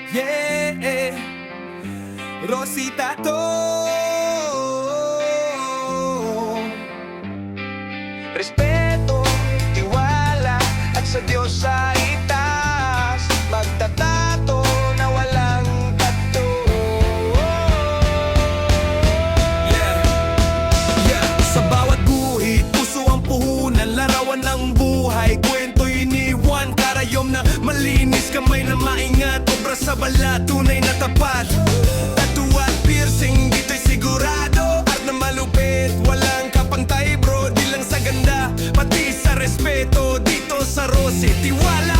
Yeah, Rosita to. Respeto, tiwala, at sa Diyos sa itaas magtatato na walang tato. Yeah, sa bawat guhit, puso ang puhunan, larawan ng buhay, kwento iniwan, karayom na malinis, kamay na maingat, obra sa balat, tunay na tapat. Tattoo at piercing, dito'y sigurado, art na malupit, walang kapantay bro, di lang sa ganda, pati sa respeto, dito sa Rosy, tiwala